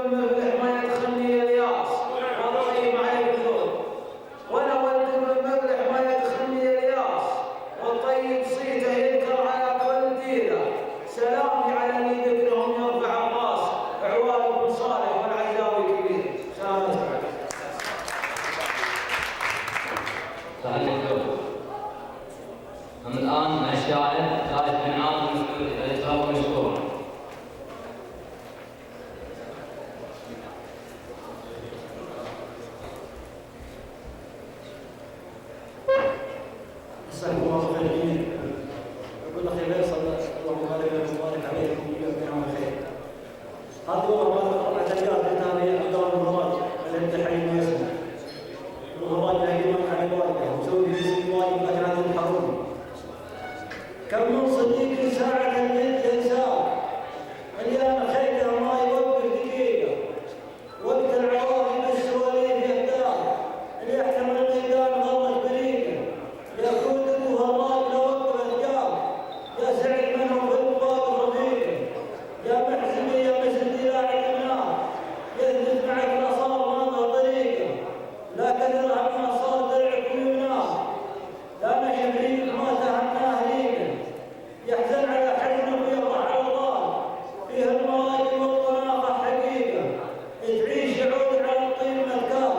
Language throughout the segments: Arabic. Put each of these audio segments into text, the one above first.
المفلح ما يدخلني الياس والطيب عليك الذل، وانا ولد المفلح ما يدخلني الياس والطيب صيته يذكر على كل ديره. سلامي على اللي ذكرهم يرفع الراس، عوال بن صالح والعزاوي كبير. سلامتك. أما الآن مع الشاعر خالد بن عاصم الإطراف مشكورا. مساكم الله خير. يقول اخي فيصل اللهم بارك لكم وبارك عليكم وجزاكم الله خير. هذه والله ما تجارب هذه عبد الله بن مراد الذي حي ما يسمع. مراد يهيمن على الوالده وسوي في الواجب لكن هذا الحرم. كم من صديق ساعة الجد ينساه مليان خيته ما يوقف دقيقة، وقت العواقب السواليف يهداه اللي يحتمل الميدان غلط بريقة، يقود ابوها الله لو وقف الجاب، يا سعيد منهم في الباب رفيقه، يا محزمي يا مسد لاعب النار، يهدف معك الاصال ما طريقه، لا كثرها ما صار درعك ويمناه، لا نشف ريقك ما تهناه ريقه، يحزن على حزنه ويفرح على الله، فيها المراجل والطناقه حقيقه، تعيش يعود على الطين ملكاه،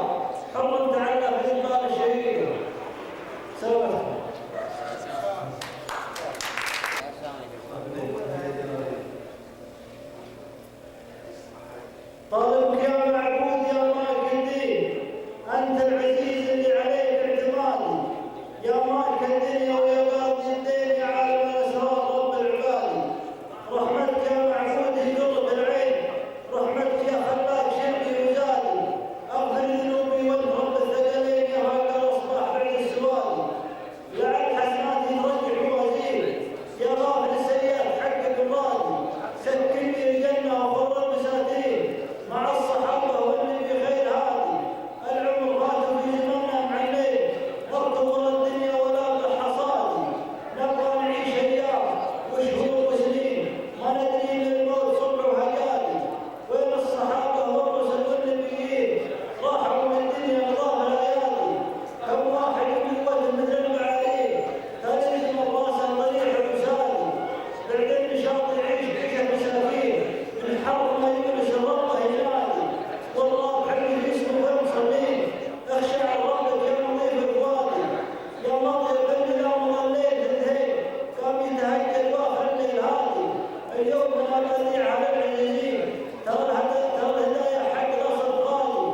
حر تعلق في البال الشهيده. سلامتكم. طالبك يا معبود يا مالك الدين، انت العزيز اللي عليك اعتمادي، يا مالك الدنيا ويا قاضي الدين يا عالم الاسرار رب العباد، رحمتك يا معبود يقرب العين، رحمتك يا خلاق شرقي وزادي، اغفر ذنوبي واذهب الثقلين يا هاجر اصبح بعد السواد، لعل حسناتي ترجح موازين، يا غافل السيئات حقك الراضي، سكني الجنه وفر المساتين، مع الصحابه والنبي خير هادي، العمر فات في زمننا مع الليل، نركض الدنيا ولا بالحصاد، نبغى نعيش ايام وشهور وسنين، ما ندري من الموت صبح وهجادي، وين الصحابه والرسل والنبيين، راحوا من الدنيا نظام الليالي، كم واحد بقوه مثل المعاريف، كان يسمى راسه طريح وسادي، بعدين نشاط يعيش عيشه مساكين، من حر ما يجلس الرب ينادي، والله بحبه اسمه والمصلين، اخشى على ربك يا نظيف الوادي، يا ماضي البن لا مضليت الذهيب، قام يتهجد واخر الليل هادي، اليوم ما بديع على العزيزين، ترى الهدايا حق راس الغالي،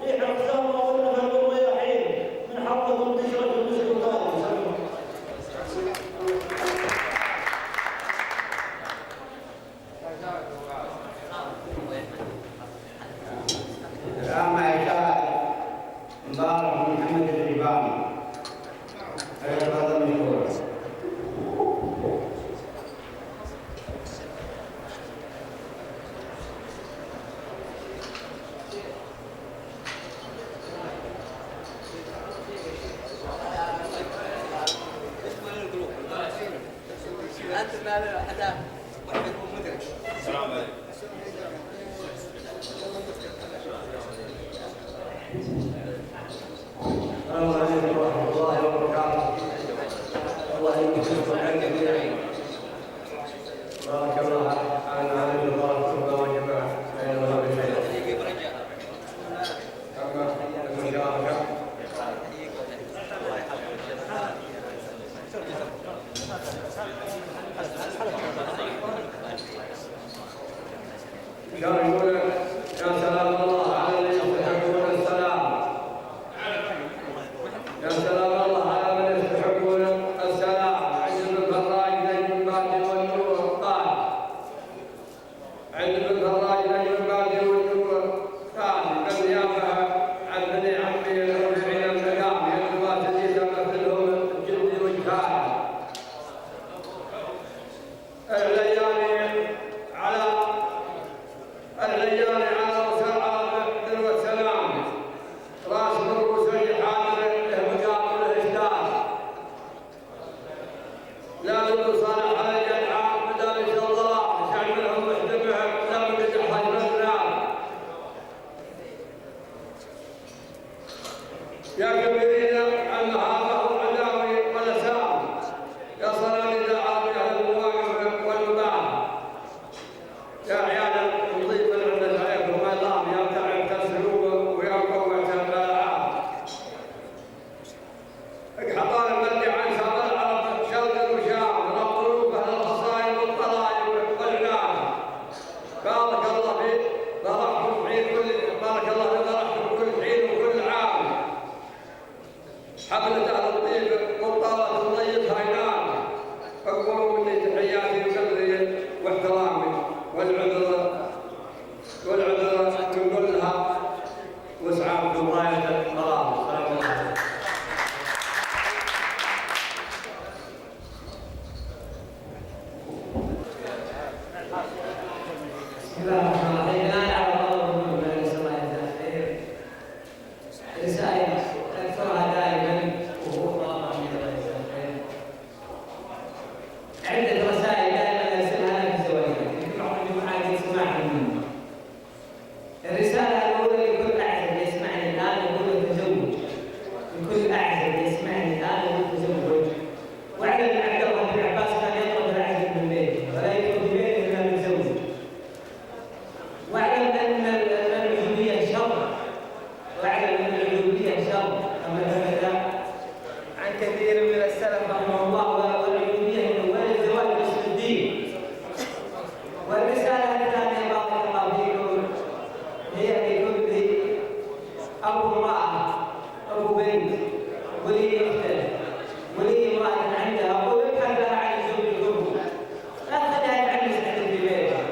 ريح الخزامه والنفل والرياحين، من حظكم تشرب المسك الغالي. الآن مع الشاعر مبارك بن محمد الريباني. فليتفضل مشكورا. السلام عليكم. السلام عليكم ورحمه الله وبركاته. الله يكرمكم عن جميعا. بارك الله على عالم الله كله وجماعه بين الله بخير. اما المشاركه كان يقول يا سلام الله على الذي يستحقون السلام، يا سلام الله على من يستحقون السلام، عند ابن فراج نجم باقي والنور قال، عند ابن فراج نجم باقي والنور قال، بالنيابه عن بني عمي المرجعين المقام يجب تزيد مثلهم الجد والكان. الليالي على مساعة يا كبيرين المهابة والعداوي والأسام يا صناديد العرب أهل المواقف والمباح يا عيال نضيف العمل عليكم الآن يا تعب تسلوب ويا قوة الألعاب اقحطان المدي عن سابق العرب شرق وشام من الطروق أهل الخصائم والطلائع والعنان بارك الله فيك بارك حين كل بارك الله في فرحكم كل حين وكل عام حفلة أهل الطيب والطاوة الطيب هاينان أكبروا مني تحياتي وقدري واحترامي والعذر من كلها واسعافكم غاية المرام. السلام عليكم. بسم الله الرحمن الرحيم. الآن على طلب من نسأل الله جزاه خير. رسائل أكثرها دائما وهو طلب من الله جزاه خير. عدة رسائل دائما أرسلها لك في زواجك، يمكن بعض الجمعات يسمعها مني. الرسالة الأولى لكل أعزب يسمعني الآن يقول تزوج. لكل أعزب يسمعني الآن يقول تزوج. واعلم أن عبد الله بن عباس كان يطلب الأعزب من بيته ولا يدخل في بيته إلا من زوج. واعلم أن العجوبية شر. واعلم أن العجوبية شر كما ثبت عن كثير من السلف رحمه الله. والعجوبية من أول الزواج باسم الدين. والرسالة الثانية بارك الله فيكم هي لكل أبو امرأة أبو بنت ولي أخته ولي امرأة عندها ويبحث لها عن الزوج الكفو. لا تخليها تعلم عندك في بيتها.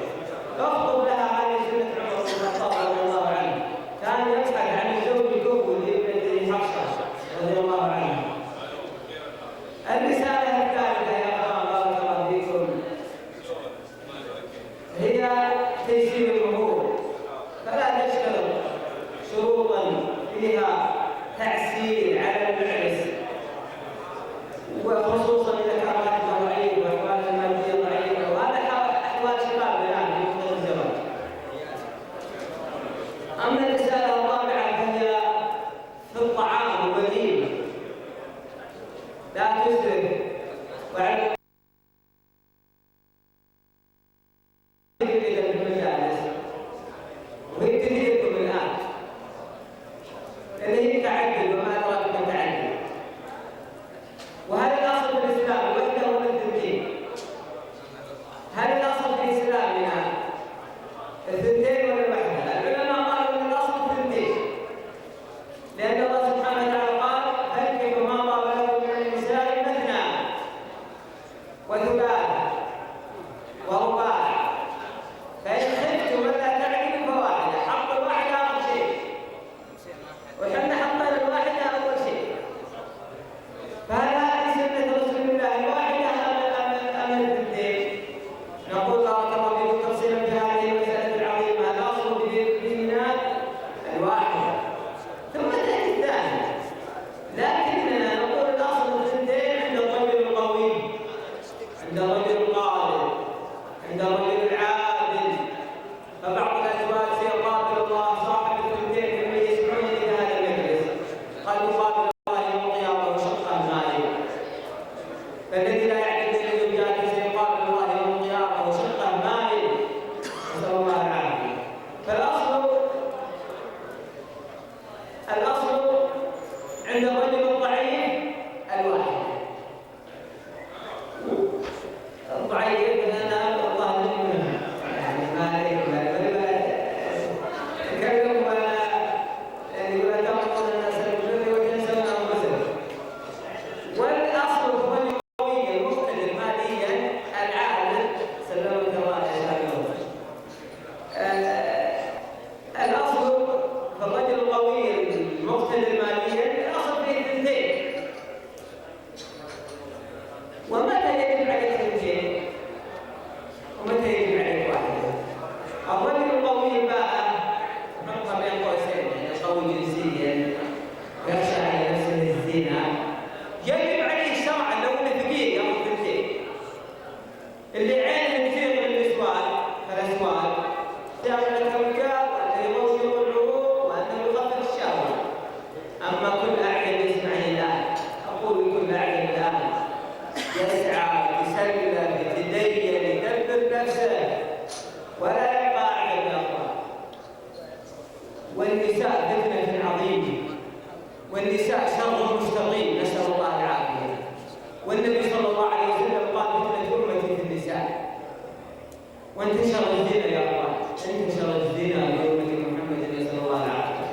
اخطب لها هذه سنة عمر بن الخطاب رضي الله عنه. كان يبحث عن الزوج الكفو لابنته حفصة رضي الله عنها. الرسالة الثالثة يا أخوان بارك الله فيكم هي تيسير الأمور. فلا تشترط شروطا فيها تأثير على المعرس، وخصوصا إذا كان راتبه ضعيف وأحواله المادية ضعيفة، وهذا أحوال شبابنا الآن في وقت الزواج. أما الرسالة الرابعة فهي في الطعام والوليمة. لا تسرف وعلى في المجالس وهي تديركم الآن اللي هي تعدد وما أدراك ما تعدد. وهل الأصل في الإسلام وحده ولا الثنتين؟ هل الأصل في إسلامنا الثنتين ولا الوحدة؟ العلماء قالوا أن الأصل الثنتين. والنساء فتنة عظيمة، والنساء شر مستقيم، نسأل الله العافية. والنبي صلى الله عليه وسلم قال فتنة أمتي في النساء. وانتشر الزنا يا أخوان، انتشر الزنا في أمة محمد نسأل الله العافية.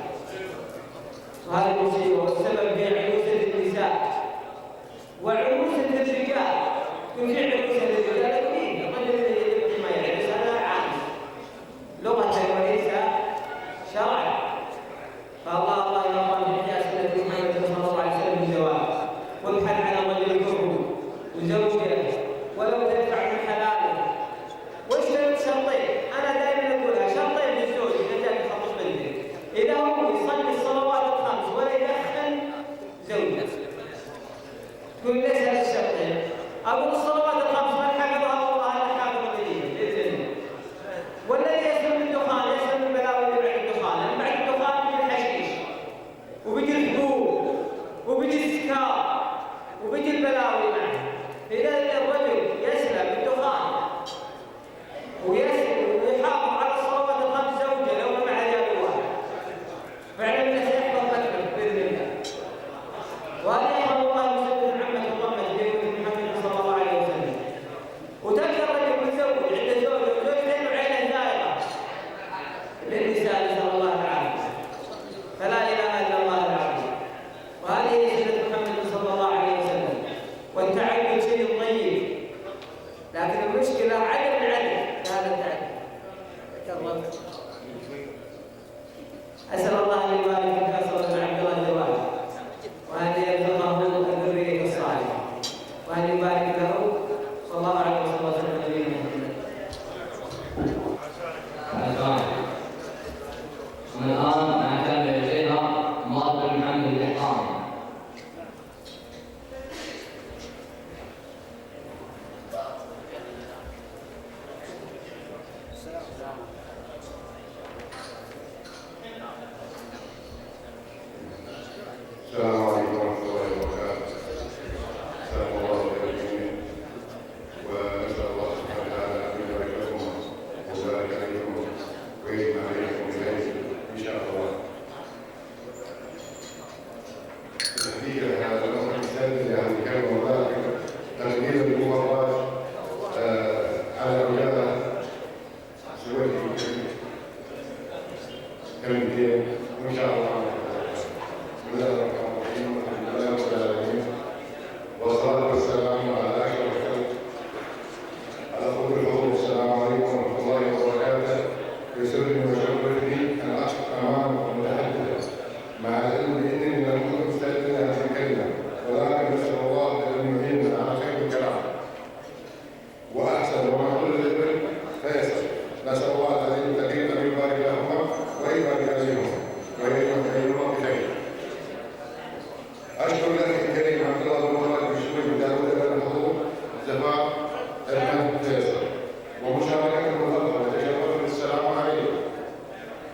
وهذه المصيبة والسبب في عنوسة النساء وعنوسة الرجال. وفي عنوسة الرجال كثير، الرجل الذي ما يعرف هذا عام لغة وليس شرعا. فالله يقول في حياة محمد صلى الله عليه وسلم الزواج، وابحث عن الرجل الكفر وزوجه ولو تدفع من حلاله. واشترط شرطين، انا دائما اقولها، شرطين للزوج اذا جاك يخطب بنتك، اذا هو يصلي الصلوات الخمس ولا يدخن زوجته. تقول ليش هذا الشرطين؟ اقول الصلوات الخمس من حفظها الله الا حافظ باذن الله. والذي يسلم من الدخان يسلم من بلاوي اللي بعد الدخان، بعد الدخان بيجي الحشيش وبيجي الحبوب وبيجي السكر وبيجي البلاوي معه. إذا الرجل يسلم من الدخان ويحافظ على الصلوات الخمس زوجة لو مع رجال واحد، فعلا انه سيحفظ لك باذن الله. وهذا يحفظ الله مسلم عمة وضمة في محمد صلى الله عليه وسلم. وتلقى الرجل متزوج عنده زوجة وزوجتين وعينه دائرة للنساء نسأل الله العافية. فلا إله إلا الله العافية. وهذه هي سنة محمد صلى الله عليه وسلم. والتعبد شيء طيب، لكن المشكلة عدم العدل هذا التعبد. أسأل الله أن يبارك في كاسرة عبد الله الجواد، وأن يرزقه الذرية الصالحة، وأن يبارك له صلى الله عليه وسلم نبينا محمد. ومن الآن نعتمد إليها ماضي محمد الإحرام. السلام عليكم ورحمة الله وبركاته. سلام الله عليكم، ونسأل الله سبحانه وتعالى أن يبارك لكم ويبارك عليكم ويجمع عليكم بخير إن شاء الله. تحديدا هذا الأمر الثاني لهذه الكلمة المباركة تغيير المباركات على أولادها سوية كلمتين وإن شاء الله. بسم الله الرحمن الرحيم، الحمد لله رب العالمين، والصلاة والسلام على أشرف الخلق على قدر الحضور. السلام عليكم ورحمة الله وبركاته. يسرني ويشرفني أن أقف أمام المتحدث مع العلم بأنني لم أكن مستعدا لهذه الكلمة، ولكن نسأل الله أن يعيننا على خير الكلام وأحسن وما كل العلم فيسر. نسأل الله العظيم الكريم أن يبارك لهما ويبارك عليهم ويجمع بينهما بخير. أشكر لك الكريم عبد الله بن مراد بشكر داود بن الحضور زفاف المهد فيصل ومشاركة المفضلة وتشرف. السلام عليكم.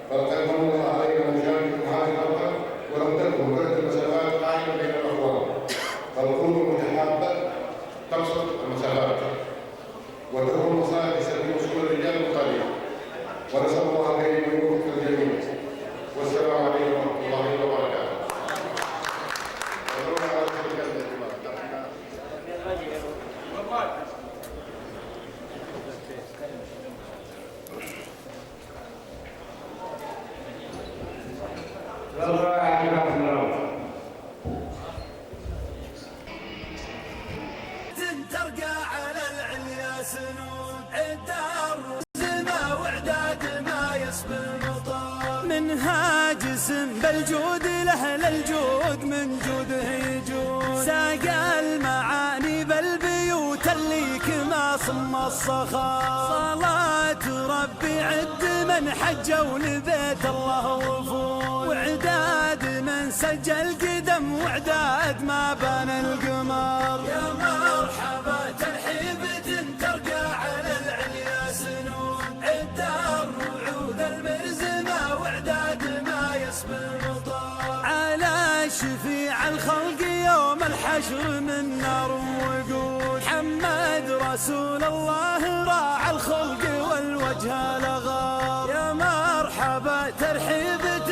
فلقد من الله علينا أن نشارككم هذه الأوقات ولم تكن بعد المسافات قائمة بين الأخوان، فالقلوب المتحابة تقصد المسافات وتكون مصالح سبيل وصول الرجال القليل. ونسأل الله الكريم أن يوفق الجميع. والسلام عليكم ورحمة الله وبركاته. ترقى على العليا سنون عدار زما وعداد ما يسبي المطار. منها جسم بالجود لأهل الجود من جوده يجود. ساق المعاني بالبيوت اللي كما صم الصخار. صلاة ربي عد من حجوا لبيت الله وفود. وعداد من سجل قدم وعداد ما بان القمر. يا مرحبا ترحيبة ترقى على العليا سنون عدار وعود المرزمة وعداد ما يسبي المطار. على شفيع الخلق يوم الحشر من نار وقود. محمد رسول الله راعى الخلق والوجه لغار. يا مرحبا ترحيبة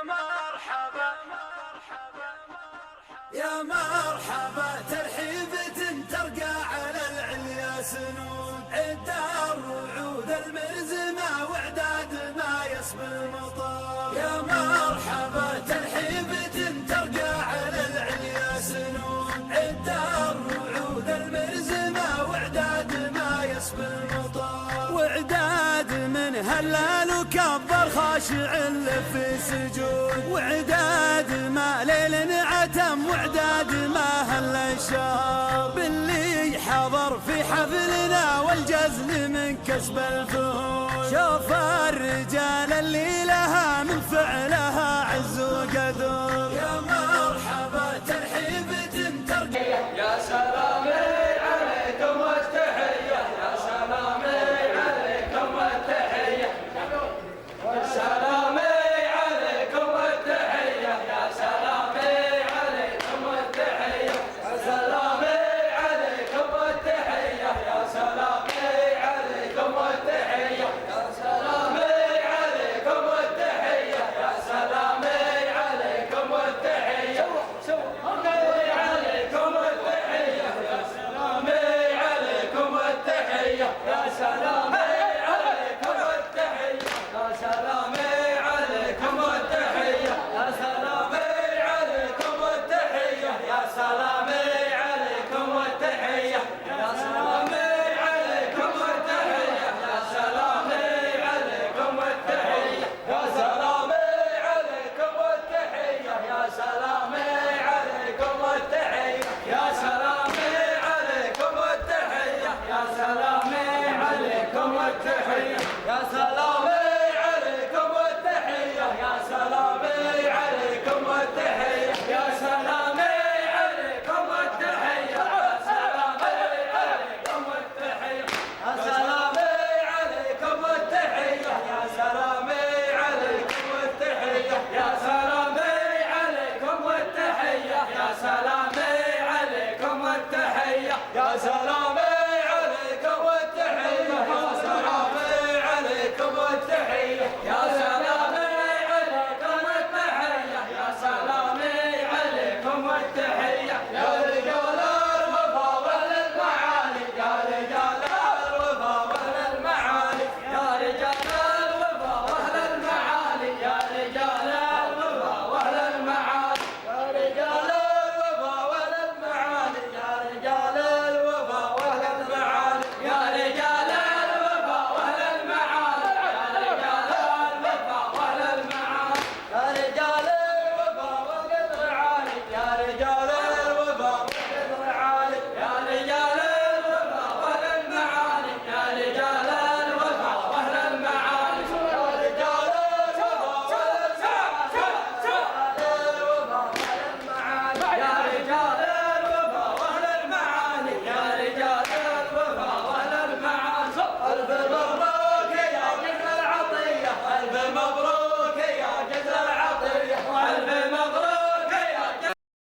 مرحبا يا مرحبا ترحيبة ترقى على العليا سنون عد الرعود المرزمة وعداد ما يسبي المطار يا مرحبا ترحيبة ترقى على العليا سنون عد الرعود المرزمة وعداد ما يسبي المطار وعداد من هلال وكبر خاشع اللي في سجود وعداد ما ليل عتم وعداد ما هل الشهر باللي حضر في حفلنا والجزل من كسب الفهود شوف الرجال اللي